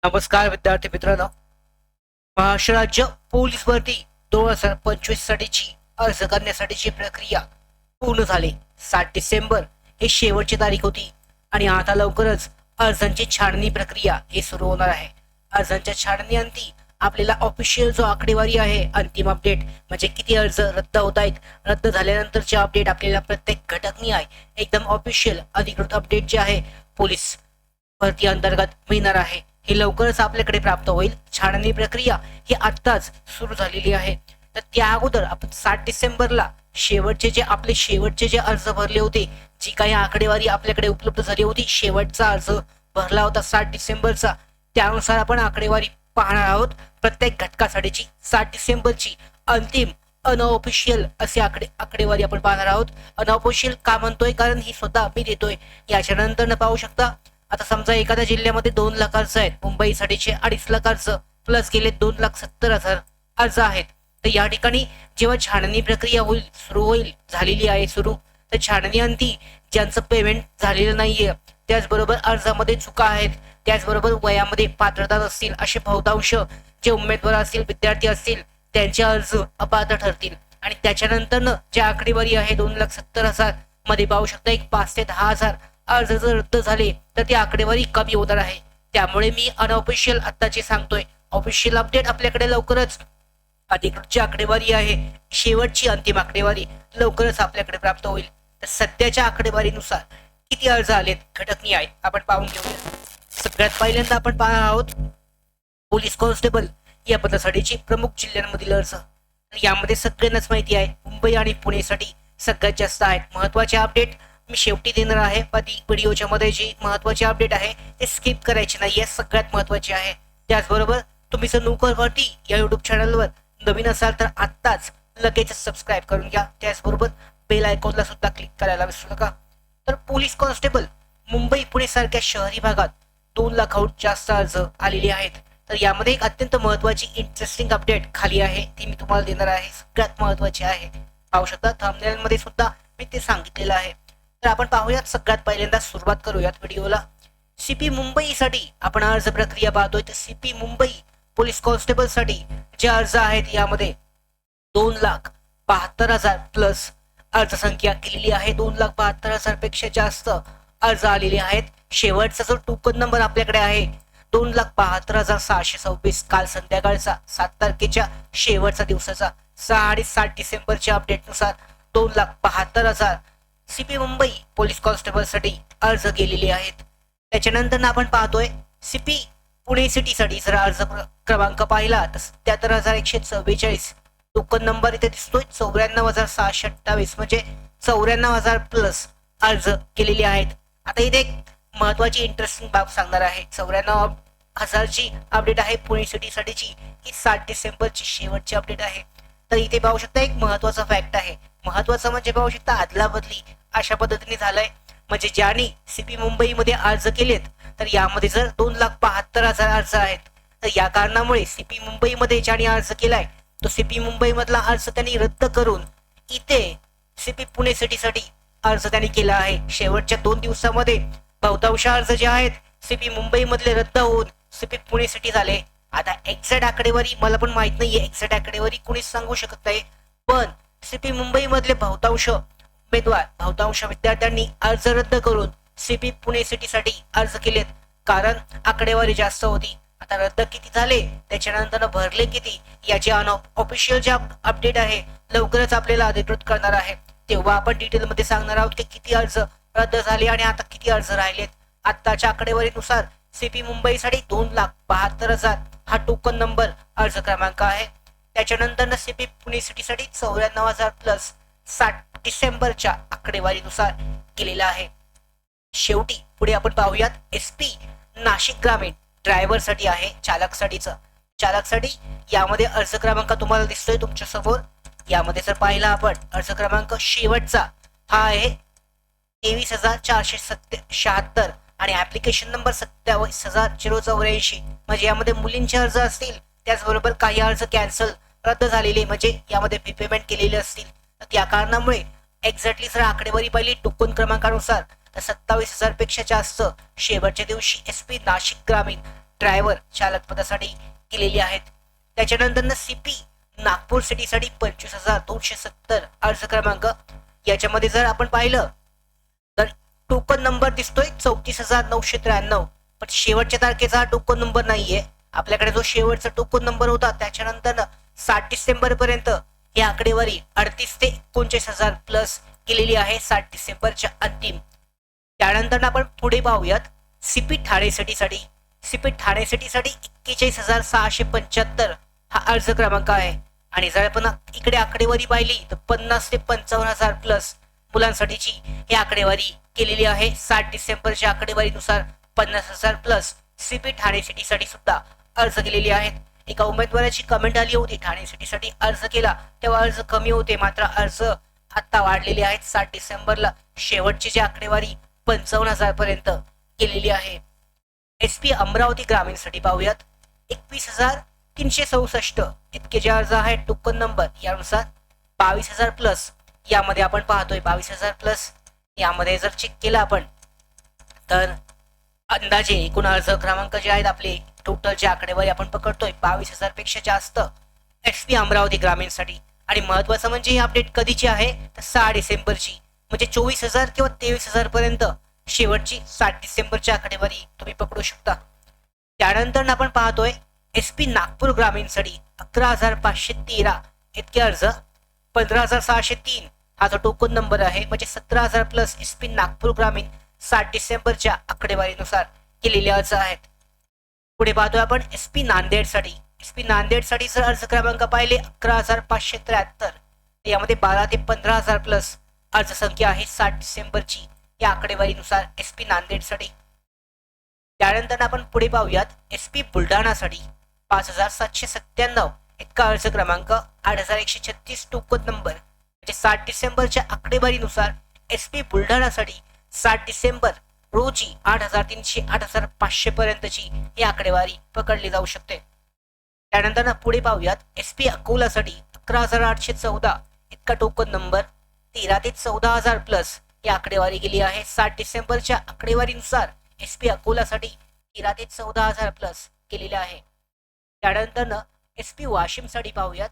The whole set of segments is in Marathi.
नमस्कार विद्यार्थी मित्रांनो. महाराष्ट्र राज्य पोलीस भरती 2025 साठीची अर्ज करण्यासाठीची प्रक्रिया पूर्ण झाली. 7 डिसेंबर हे शेवटची तारीख होती आणि आता लवकरच अर्जांची छाननी प्रक्रिया हे सुरू होणार आहे. अर्जांच्या छाननीअंती आपल्याला ऑफिशियल जो आकडेवारी आहे, अंतिम अपडेट म्हणजे किती अर्ज रद्द होत आहेत, रद्द झाल्यानंतरचे अपडेट आपल्याला प्रत्येक घटकनी आहे एकदम ऑफिशियल अधिकृत अपडेट जे आहे पोलीस भरती अंतर्गत मिळणार आहे. हे लवकरच आपल्याकडे प्राप्त होईल. छाननी प्रक्रिया ही आत्ताच सुरू झालेली आहे. तर त्या अगोदर आपण 7 डिसेंबरला शेवटचे जे अर्ज भरले होते, जी काही आकडेवारी आपल्याकडे उपलब्ध झाली होती, शेवटचा अर्ज भरला होता 7 डिसेंबरचा, त्यानुसार आपण आकडेवारी पाहणार आहोत. प्रत्येक घटकासाठीची 7 डिसेंबरची अंतिम अनऑफिशियल असे आकडेवारी आपण पाहणार आहोत. अनऑफिशियल का म्हणतोय, कारण ही स्वतः मी देतोय. याच्या नंतर पाहू शकता, आता समजा एखाद्या जिल्ह्यामध्ये 2 लाख अर्ज आहेत, मुंबईसाठीचे 2.5 लाख अर्ज प्लस गेले 2,70,000 अर्ज आहेत. तर या ठिकाणी जेव्हा छाननी प्रक्रिया झालेली आहे सुरू, तर छाननी अंती ज्यांचं पेमेंट झालेलं नाहीये, त्याचबरोबर अर्जामध्ये चुका आहेत, त्याचबरोबर वयामध्ये पात्रता नसतील असे बहुतांश जे उमेदवार असतील, विद्यार्थी असतील, त्यांचे अर्ज अपात्र ठरतील. आणि त्याच्यानंतर जे आकडेवारी आहे 2,70,000 मध्ये पाहू शकता, एक 5 ते 10,000 अर्ज जर रद्द झाले तर ती आकडेवारी कमी होणार आहे. त्यामुळे मी अनऑफिशियल आत्ताचे सांगतोय. ऑफिशियल अपडेट आपल्याकडे लवकरच, अधिकृत आकडेवारी आहे, शेवटची अंतिम आकडेवारी लवकरच आपल्याकडे प्राप्त होईल. तर सध्याच्या आकडेवारीनुसार किती अर्ज आलेत, घटकनी आहेत, आपण पाहून घेऊया. सगळ्यात पहिल्यांदा आपण पाहणार आहोत पोलीस कॉन्स्टेबल या पदासाठीची प्रमुख जिल्ह्यांमधील अर्ज. यामध्ये सगळ्यांनाच माहिती आहे, मुंबई आणि पुणेसाठी सगळ्यात जास्त आहेत. महत्वाचे अपडेट मी शेवटी देणार आहे. व्हिडिओच्या मध्ये जी महत्वाची अपडेट आहे ते स्किप करायची नाहीये, सगळ्यात महत्वाची आहे. त्याचबरोबर तुम्ही जर नोकर भरती या युट्यूब चॅनलवर नवीन असाल तर आत्ताच लगेच सबस्क्राईब करून घ्या. त्याचबरोबर बेल आयकॉनला सुद्धा क्लिक करायला विसरू नका. तर पोलीस कॉन्स्टेबल मुंबई पुणे सारख्या शहरी भागात 2 लाखाहून जास्त अर्ज आलेले आहेत. तर यामध्ये एक अत्यंत महत्वाची इंटरेस्टिंग अपडेट खाली आहे, ती मी तुम्हाला देणार आहे. सगळ्यात महत्वाची आहे, पाहू शकता थंबनेल मध्ये सुद्धा मी ते सांगितलेलं आहे. तर आपण पाहूयात. सगळ्यात पहिल्यांदा सुरुवात करूयात व्हिडिओला. सीपी मुंबईसाठी आपण अर्ज प्रक्रिया पाहतोय. तर सीपी मुंबई पोलीस कॉन्स्टेबल साठी जे अर्ज आहेत, यामध्ये 2,72,000 प्लस अर्ज संख्या केलेली आहे. 2,72,000 पेक्षा जास्त अर्ज आलेले आहेत. शेवटचा जो टोकन नंबर आपल्याकडे आहे 2,72,626, काल संध्याकाळचा 7 तारखेच्या शेवटचा दिवसाचा 6 आणि 7 डिसेंबरच्या अपडेटनुसार 2,72,000 सीपी मुंबई पोलीस कॉन्स्टेबल साठी अर्ज केलेले आहेत. त्याच्यानंतर आपण पाहतोय सीपी पुणे सिटी साठी जर अर्ज क्रमांक पाहिला तर 77,144 टोकन नंबर इथे दिसतोय. 94,628 म्हणजे 94,000 प्लस अर्ज केलेले आहेत. आता इथे एक महत्वाची इंटरेस्टिंग बाब सांगणार आहे. 94,000ची अपडेट आहे पुणे सिटी साठीची, ही 7 डिसेंबरची शेवटची अपडेट आहे. तर इथे पाहू शकता एक महत्वाचा फॅक्ट आहे. महत्वाचं म्हणजे पाहू शकता आदला बदली अशा पद्धतीने झालंय. म्हणजे ज्यांनी सीपी मुंबईमध्ये अर्ज केलेत, तर यामध्ये जर 2,72,000 अर्ज आहेत, तर या कारणामुळे सीपी मुंबईमध्ये ज्यांनी अर्ज केलाय तो सीपी मुंबई मधला अर्ज त्यांनी रद्द करून इथे सीपी पुणे सिटी साठी अर्ज त्यांनी केला आहे. शेवटच्या 2 दिवसामध्ये बहुतांश अर्ज जे आहेत सीपी मुंबई मधले रद्द होऊन सीपी पुणे सिटी झाले. आता एक्झॅक्ट आकडेवारी मला पण माहित नाहीये, एक्झॅक्ट आकडेवारी कोणीच सांगू शकत नाही, पण सीपी मुंबई मधले बहुतांश विद्यार्थ्यांनी अर्ज रद्द करून सीपी पुणे सिटी साठी अर्ज केलेत, कारण आकडेवारी जास्त होती. आता रद्द किती झाले, त्याच्यानंतर भरले किती, याचे ऑफिशियल जे अपडेट आहे लवकरच आपल्याला अधिकृत करणार आहे. तेव्हा आपण डिटेल मध्ये सांगणार आहोत की किती अर्ज रद्द झाले आणि आता किती अर्ज राहिलेत. आताच्या आकडेवारीनुसार सीपी मुंबई साठी 2,72,000 हा टोकन नंबर अर्ज क्रमांक आहे. त्याच्यानंतर सीपी पुणे सिटी साठी 94,000 प्लस 7 डिसेंबरच्या आकडेवारीनुसार केलेला आहे. शेवटी पुढे आपण पाहूयात एसपी नाशिक ग्रामीण ड्रायव्हर साठी आहे, चालक साठी यामध्ये अर्ज क्रमांक तुम्हाला दिसतोय तुमच्या समोर. यामध्ये जर पाहिला आपण अर्ज क्रमांक शेवटचा हा आहे 23,476 आणि ऍप्लिकेशन नंबर 27,084. म्हणजे यामध्ये मुलींचे अर्ज असतील, त्याचबरोबर काही अर्ज कॅन्सल रद्द झालेले म्हणजे यामध्ये पेमेंट केलेले असतील. त्या कारणामुळे एक्झॅक्टली जर आकडेवारी पाहिली टोकन क्रमांकानुसार तर 27,000 पेक्षा जास्त शेवटच्या दिवशी एसपी नाशिक ग्रामीण ड्रायव्हर चालक पदासाठी केलेली आहेत. त्याच्यानंतर सीपी नागपूर सिटीसाठी 25,270 अर्ज क्रमांक. याच्यामध्ये जर आपण पाहिलं तर टोकन नंबर दिसतोय 34,993, पण शेवटच्या तारखेचा हा टोकन नंबर नाहीये. आपल्याकडे जो शेवटचा टोकन नंबर होता त्याच्यानंतर 7 डिसेंबर पर्यंत ही आकडेवारी 38 ते 39,000 प्लस केलेली आहे 7 डिसेंबरच्या अंतिम. त्यानंतर आपण पुढे पाहूयात सीपी ठाणे सिटीसाठी. सीपी ठाणे सिटीसाठी 41,675 हा अर्ज क्रमांक आहे. आणि जर आपण इकडे आकडेवारी पाहिली तर 50 ते 55,000 प्लस मुलांसाठीची ही आकडेवारी केलेली आहे 7 डिसेंबरच्या आकडेवारीनुसार 50,000 प्लस सीपी ठाणे सिटीसाठी सुद्धा अर्ज केलेले आहेत. एका उमेदवाराची कमेंट आली होती, ठाणे सिटीसाठी अर्ज केला तेव्हा अर्ज कमी होते, मात्र अर्ज आता वाढलेले आहेत 7 डिसेंबरला शेवटची जी आकडेवारी 55,000 पर्यंत केलेली आहे. एसपी अमरावती ग्रामीणसाठी पाहूयात 21,364 इतके जे अर्ज आहेत टोकन नंबर यानुसार 22,000 प्लस. यामध्ये आपण पाहतोय 22,000 प्लस. यामध्ये जर चेक केला आपण तर अंदाजे एकूण अर्ज क्रमांक जे आहेत आपले टोटल जे आकडेवारी आपण पकडतोय 22,000 पेक्षा जास्त एसपी अमरावती ग्रामीणसाठी. आणि महत्वाचं म्हणजे ही अपडेट कधीची आहे तर 6 डिसेंबरची, म्हणजे 24,000 किंवा 23,000 पर्यंत शेवटची 7 डिसेंबरची आकडेवारी तुम्ही पकडू शकता. त्यानंतर आपण पाहतोय एसपी नागपूर ग्रामीणसाठी 11,513 इतके अर्ज. 15,603 हा जो टोकन नंबर आहे, म्हणजे 17,000 प्लस एसपी नागपूर ग्रामीण 7 डिसेंबरच्या आकडेवारीनुसार केलेले अर्ज आहेत. पुढे पाहतोय आपण एसपी नांदेडसाठी. एसपी नांदेडसाठी जर अर्ज क्रमांक पाहिले 11,573, यामध्ये 12 ते 15,000 प्लस अर्ज संख्या आहे 7 डिसेंबरची या आकडेवारीनुसार एसपी नांदेडसाठी. त्यानंतर आपण पुढे पाहूयात एसपी बुलढाणासाठी 5,797 इतका अर्ज क्रमांक. 8,136 टोकन नंबर, म्हणजे 7 डिसेंबरच्या आकडेवारीनुसार एसपी बुलढाणासाठी 7 डिसेंबर रोजी 8,300 8,500 पर्यंतची ही आकडेवारी पकडली जाऊ शकते. त्यानंतर पुढे पाहूयात एसपी अकोलासाठी 11,814 इतका टोकन नंबर. 13 ते 14,000 प्लस ही आकडेवारी गेली आहे 7 डिसेंबरच्या आकडेवारीनुसार एसपी अकोलासाठी 13 ते 14,000 प्लस केलेले आहे. त्यानंतर एसपी वाशिमसाठी पाहूयात.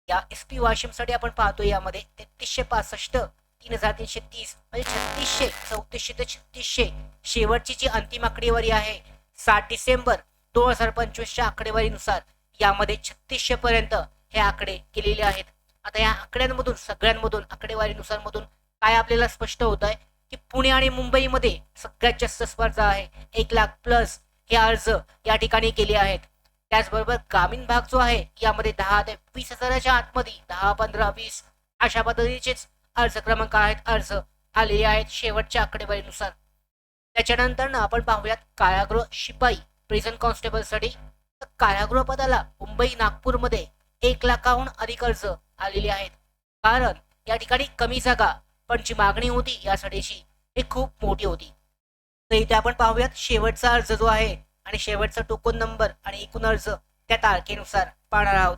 या एसपी वाशिमसाठी आपण पाहतो यामध्ये 3365 3,330 म्हणजे 3600 3400 ते 3600 शेवटची जी अंतिम आकडेवारी आहे 7 डिसेंबर 2025च्या आकडेवारीनुसार यामध्ये 3600 पर्यंत हे आकडे केलेले आहेत. आता या आकड्यांमधून सगळ्यांमधून आकडेवारीनुसार मधून काय आपल्याला स्पष्ट होत आहे की पुणे आणि मुंबईमध्ये सगळ्यात जास्त स्पर्धा आहे. 1 लाख प्लस हे अर्ज या ठिकाणी केले आहेत. त्याचबरोबर ग्रामीण भाग जो आहे यामध्ये 10 ते 20,000च्या आतमध्ये 10, 15, 20 अशा पद्धतीचेच अर्ज क्रमांक आहेत, अर्ज आलेले आहेत शेवटच्या आकडेवारीनुसार. त्याच्यानंतर आपण पाहूयात कारागृह शिपाई प्रिझन कॉन्स्टेबलसाठी. तर कारागृह पदाला मुंबई नागपूरमध्ये 1 लाखाहून अधिक अर्ज आलेले आहेत, कारण या ठिकाणी कमी जागा पण जी मागणी होती यासाठीची ही खूप मोठी होती. तर इथे आपण पाहूयात शेवटचा अर्ज जो आहे आणि शेवटचा टोकन नंबर आणि एकूण अर्ज त्या तारखेनुसार पाहणार आहोत.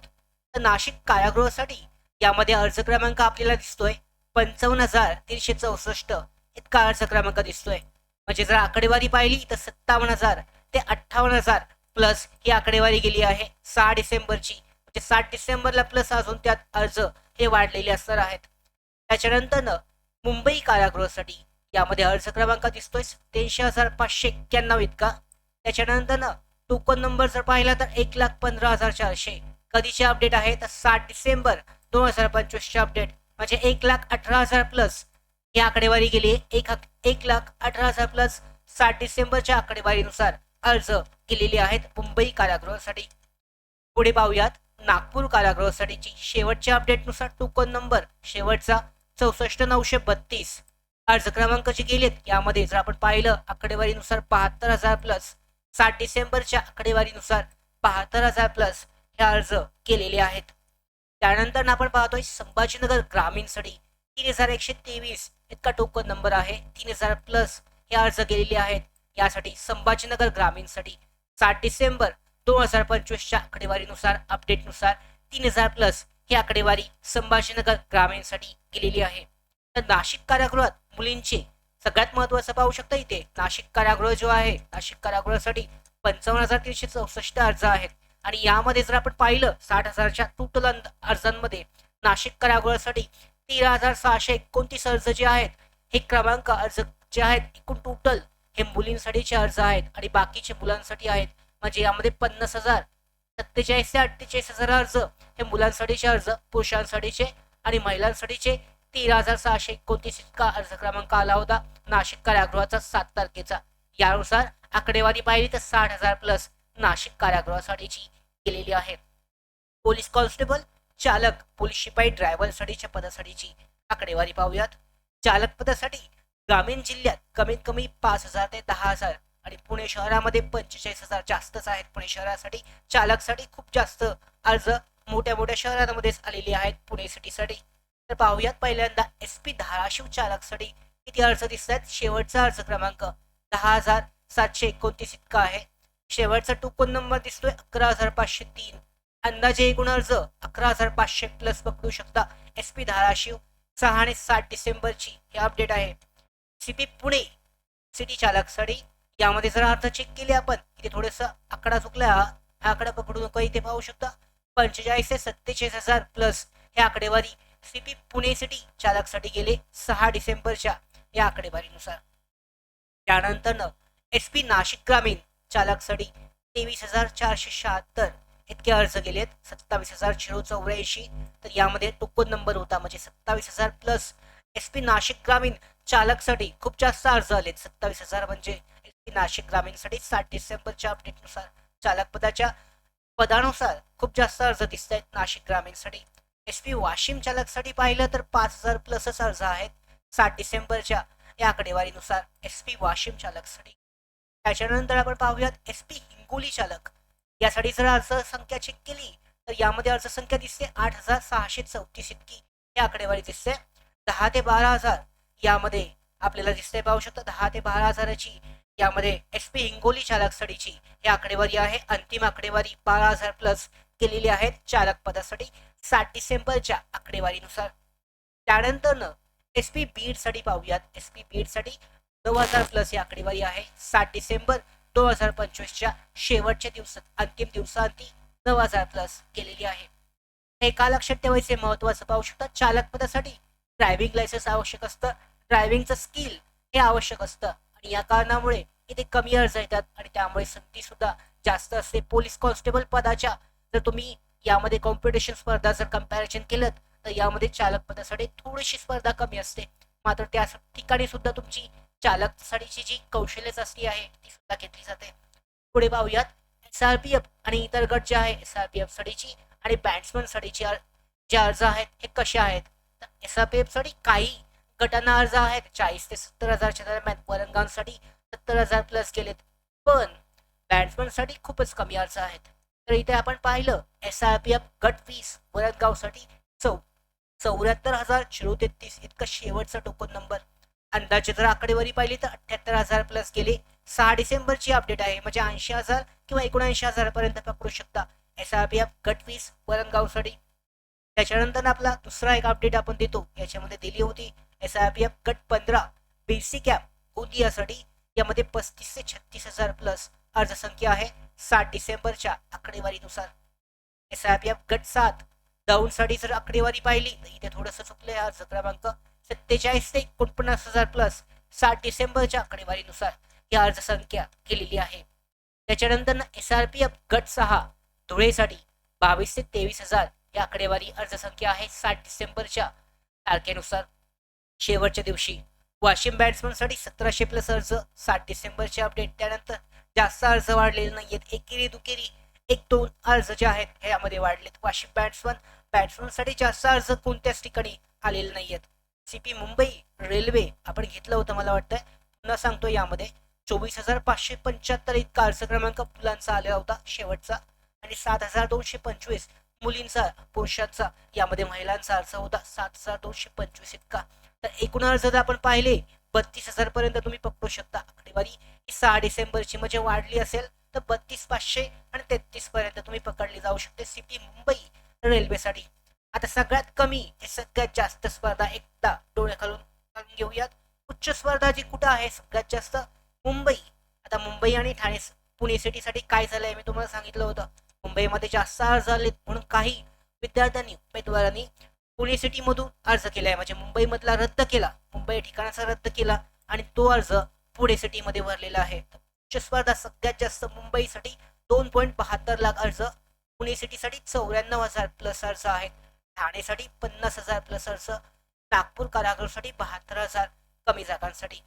तर नाशिक कारागृहासाठी यामध्ये अर्ज क्रमांक आपल्याला दिसतोय 55,364 इतका अर्ज क्रमांक दिसतोय. म्हणजे जर आकडेवारी पाहिली तर 57,000 ते 58,000 प्लस ही आकडेवारी गेली आहे 6 डिसेंबरची. म्हणजे 7 डिसेंबरला प्लस अजून त्यात अर्ज हे वाढलेले असणार आहेत. त्याच्यानंतर मुंबई कारागृहासाठी यामध्ये अर्ज क्रमांक दिसतोय 83,591 इतका. त्याच्यानंतर टोकन नंबर जर पाहिला तर 1,15,400. कधीचे अपडेट आहे तर 7 डिसेंबर 2025चे अपडेट, म्हणजे 1,18,000 प्लस ही आकडेवारी गेली. 1,18,000 प्लस 7 डिसेंबरच्या आकडेवारीनुसार अर्ज केलेले आहेत मुंबई कारागृहासाठी. पुढे पाहूयात नागपूर कारागृहासाठीची शेवटच्या अपडेटनुसार टोकन नंबर शेवटचा 64,932 अर्ज क्रमांक जे गेलेत यामध्ये जर आपण पाहिलं आकडेवारीनुसार 72,000 प्लस 7 डिसेंबरच्या आकडेवारीनुसार 72,000 प्लस हे अर्ज केलेले आहेत. त्यानंतर आपण पाहतोय संभाजीनगर ग्रामीणसाठी 3,123 इतका टोकन नंबर आहे. 3,000 प्लस हे अर्ज केलेले आहेत. यासाठी संभाजीनगर ग्रामीणसाठी 7 डिसेंबर 2025च्या आकडेवारीनुसार अपडेटनुसार 3,000 प्लस ही आकडेवारी संभाजीनगर ग्रामीणसाठी केलेली आहे. तर नाशिक कारागृहात मुलींचे सगळ्यात महत्वाचं पाहू शकता इथे नाशिक कारागृह जो आहे नाशिक कारागृहासाठी 55,364 अर्ज आहेत. आणि यामध्ये जर आपण पाहिलं 60,000च्या टोटल अर्जांमध्ये नाशिक कारागृहासाठी 13,629 अर्ज जे आहेत हे क्रमांक अर्ज जे आहेत एकूण टोटल हे मुलींसाठीचे अर्ज आहेत आणि बाकीचे मुलांसाठी आहेत. म्हणजे यामध्ये 50,047 ते 48,000 अर्ज हे मुलांसाठीचे अर्ज, पुरुषांसाठीचे आणि महिलांसाठीचे 13,629 इतका अर्ज क्रमांक आला होता नाशिक कारागृहाचा 7 तारखेचा. यानुसार आकडेवारी पाहिली तर 60,000 प्लस नाशिक कारागृहासाठीची केलेली आहे. पोलीस कॉन्स्टेबल, चालक, पोलीस शिपाई, ड्रायव्हरसाठीच्या पदासाठीची आकडेवारी पाहूयात. चालक पदासाठी ग्रामीण जिल्ह्यात कमीत कमी 5,000 ते 10,000 आणि पुणे शहरामध्ये 45,000 जास्तच आहेत. पुणे शहरासाठी चालकसाठी खूप जास्त अर्ज मोठ्या मोठ्या शहरांमध्येच आलेले आहेत पुणे सिटीसाठी. तर पाहूयात पहिल्यांदा SP धाराशिव चालकसाठी किती अर्ज दिसत आहेत. शेवटचा अर्ज क्रमांक 10,729 इतका आहे. शेवटचा टोकन नंबर दिसतोय 11,503. अंदाजे एकूण अर्ज 11,500 प्लस पकडू शकता. SP धाराशिव 6 आणि 7 डिसेंबरची हे अपडेट आहे. CP पुणे सिटी चालकसाठी यामध्ये जर अर्ज चेक केले आपण इथे थोडस आकडा चुकला, हा आकडा पकडू नका. इथे पाहू शकता 45,000 ते 47,000 प्लस हे आकडेवारी CP पुणे सिटी चालकसाठी गेले 6 डिसेंबरच्या या आकडेवारीनुसार. त्यानंतर SP नाशिक ग्रामीण चालकसाठी 23,476 इतके अर्ज गेलेत. 27,084. तर यामध्ये टोकन नंबर होता म्हणजे 27,000 प्लस. SP नाशिक ग्रामीण चालकसाठी खूप जास्त अर्ज आलेत 27,000 म्हणजे SP नाशिक ग्रामीणसाठी 7 डिसेंबरच्या अपडेटनुसार चालक पदानुसार खूप जास्त अर्ज दिसत आहेत नाशिक ग्रामीणसाठी. SP वाशिम चालकसाठी पाहिलं तर 5,000 प्लसच अर्ज आहेत 7 डिसेंबरच्या या आकडेवारीनुसार SP वाशिम चालकसाठी. त्याच्यानंतर आपण पाहूयात SP हिंगोली चालक यासाठी जर अर्ज संख्या चेक केली तर यामध्ये अर्ज संख्या दिसते 8,634 इतकी ही आकडेवारी दिसते. 10 ते 12,000 यामध्ये आपल्याला दिसते, पाहू शकता 10 ते 12,000ची यामध्ये SP हिंगोली चालकसाठीची ही आकडेवारी आहे. अंतिम आकडेवारी 12,000 प्लस केलेली आहेत चालक पदासाठी 7 डिसेंबरच्या आकडेवारीनुसार. त्यानंतर SP बीड साठी पाहूयात. SP बीड साठी 9,000 प्लस ही आकडेवारी आहे 7 डिसेंबर 2025च्या शेवटच्या दिवसात अंतिम दिवसांती 9,000 प्लस केलेली आहे. हे का लक्षात ठेवायचे महत्वाचं पाहू शकता. चालक पदासाठी ड्रायव्हिंग लायसन्स आवश्यक असतं, ड्रायव्हिंगचं स्किल हे आवश्यक असतं आणि या कारणामुळे इथे कमी अर्ज येतात आणि त्यामुळे संधी सुद्धा जास्त असते. पोलीस कॉन्स्टेबल पदाच्या जर तुम्ही यामध्ये कॉम्पिटिशन स्पर्धा जर कम्पॅरिझन केलं तर यामध्ये चालक पदासाठी थोडीशी स्पर्धा कमी असते. मात्र त्या ठिकाणी सुद्धा तुमची चालकसाठीची जी कौशल्य चाचणी आहे ती सुद्धा घेतली जाते. पुढे पाहूयात SRPF आणि इतर गट जे आहे SRPF साठीची आणि बॅट्समन साठीची जे अर्ज आहेत हे कसे आहेत. तर SRPF साठी काही गटांना अर्ज आहेत 40 ते 70,000च्या दरम्यान. वरणगावसाठी 70,000 प्लस गेलेत, पण बॅट्समन साठी खूपच कमी अर्ज आहेत. तर इथे आपण पाहिलं SRPF गट 20 वरणगावसाठी 74,033 इतका शेवटचा टोकन नंबर. अंदाजे जर आकडेवारी पाहिली तर 78,000 प्लस गेले. 6 डिसेंबरची अपडेट आहे म्हणजे 80,000 किंवा 79,000 पर्यंत पकडू शकता SRPF गट 20 वरणगावसाठी. त्याच्यानंतर आपला दुसरा एक अपडेट आपण देतो, याच्यामध्ये दिली होती SRPF गट 15 बेसिक कॅप गोंदियासाठी. यामध्ये 35,000 ते 36,000 प्लस अर्ज संख्या आहे 7 डिसेंबरच्या आकडेवारीनुसार. SRPF गट 7 दौंडसाठी जर आकडेवारी पाहिली तर इथे थोडंसं चुकलंय. अर्ज क्रमांक 47 ते 49,000 प्लस 7 डिसेंबरच्या आकडेवारीनुसार ही अर्ज संख्या केलेली आहे. त्याच्यानंतर SRPF गट 6 धुळेसाठी 22,000 ते 23,000 ही आकडेवारी अर्ज संख्या आहे 7 डिसेंबरच्या तारखेनुसार शेवटच्या दिवशी. वाशिम बॅट्समनसाठी 1,700 प्लस अर्ज 7 डिसेंबरचे अपडेट. त्यानंतर जास्त अर्ज वाढलेले नाहीयेत, एकेरी दुकेरी 1-2 अर्ज जे आहेत हे यामध्ये वाढलेत. वाशिम बॅट्समनसाठी जास्त अर्ज कोणत्याच ठिकाणी आलेले नाहीयेत. CP मुंबई रेल्वे आपण घेतलं होतं मला वाटतंय, पुन्हा सांगतो यामध्ये 24,575 इतका अर्ज क्रमांक मुलांचा आलेला होता शेवटचा आणि 7,225 मुलींचा पुरुषांचा यामध्ये महिलांचा अर्ज होता 7,225 इतका. तर एकूण अर्ज जर आपण पाहिले 32,000 पर्यंत तुम्ही पकडू शकता. आकडेवारी 6 डिसेंबरची म्हणजे वाढली असेल तर 32,500 आणि 33 पर्यंत तुम्ही पकडली जाऊ शकते CP मुंबई रेल्वेसाठी. आता सगळ्यात कमी सगळ्यात जास्त स्पर्धा एकदा डोळे घालून घेऊयात. उच्च स्पर्धा जी कुठं आहे सगळ्यात जास्त मुंबई. आता मुंबई आणि ठाणे पुणे सिटीसाठी काय झालंय मी तुम्हाला सांगितलं होतं. मुंबईमध्ये जास्त अर्ज आलेत म्हणून काही विद्यार्थ्यांनी उमेदवारांनी पुणे सिटीमधून अर्ज केलाय, म्हणजे मुंबईमधला रद्द केला, मुंबई ठिकाणाचा रद्द केला आणि तो अर्ज पुणे सिटीमध्ये भरलेला आहे. उच्च स्पर्धा सगळ्यात जास्त मुंबईसाठी 2.72 लाख अर्ज, पुणे सिटीसाठी 94,000 प्लस अर्ज आहेत, ठाणेसाठी 50,000 प्लस अर्ज, नागपूर कारागृहासाठी 72,000 कमी जागांसाठी.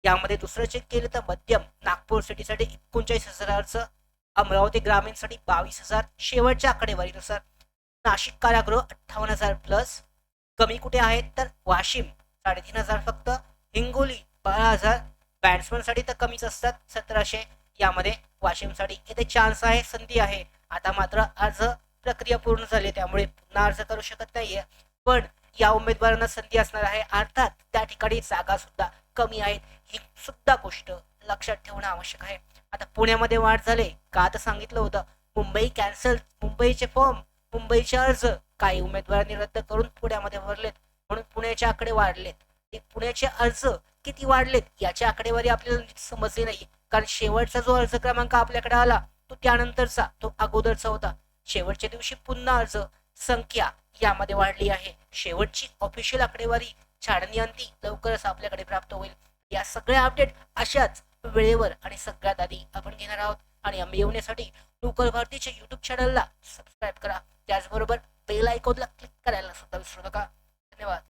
यामध्ये दुसरं चेक केलं तर मध्यम नागपूर सिटीसाठी 39,000 अर्ज, अमरावती ग्रामीणसाठी 22,000, शेवटच्या आकडेवारीनुसार नाशिक कारागृह 58,000 प्लस. कमी कुठे आहेत तर वाशिम 3,500 फक्त, हिंगोली 12,000, बॅट्समनसाठी तर कमीच असतात 1,700. यामध्ये वाशिमसाठी येथे चान्स आहे, संधी आहे. आता मात्र अर्ज प्रक्रिया पूर्ण झाली त्यामुळे पुन्हा अर्ज करू शकत नाहीये, पण या उमेदवारांना संधी असणार आहे. अर्थात त्या ठिकाणी जागा सुद्धा कमी आहेत, ही सुद्धा गोष्ट लक्षात ठेवणं आवश्यक आहे. आता पुण्यामध्ये वाढ झाले का आता सांगितलं होतं मुंबई कॅन्सल, मुंबईचे फॉर्म, मुंबईचे अर्ज काही उमेदवारांनी रद्द करून पुण्यामध्ये भरलेत म्हणून पुण्याचे आकडे वाढलेत. ते पुण्याचे अर्ज किती वाढलेत याची आकडेवारी आपल्याला समजली नाही, कारण शेवटचा जो अर्ज क्रमांक आपल्याकडे आला तो त्यानंतरचा, तो अगोदरचा होता. शेवटच्या दिवशी पुन्हा अर्ज संख्या यामध्ये वाढली आहे. शेवटची ऑफिशियल आकडेवारी छाननी अंती लवकरच आपल्याकडे प्राप्त होईल. या सगळ्या अपडेट अशाच वेळेवर आणि सगळ्यात आधी आपण घेणार आहोत आणि आम्ही येण्यासाठी लोकल भारतीच्या युट्यूब चॅनलला सबस्क्राईब करा. त्याचबरोबर बेल आयकॉनला क्लिक करायला सुद्धा विसरू नका. धन्यवाद.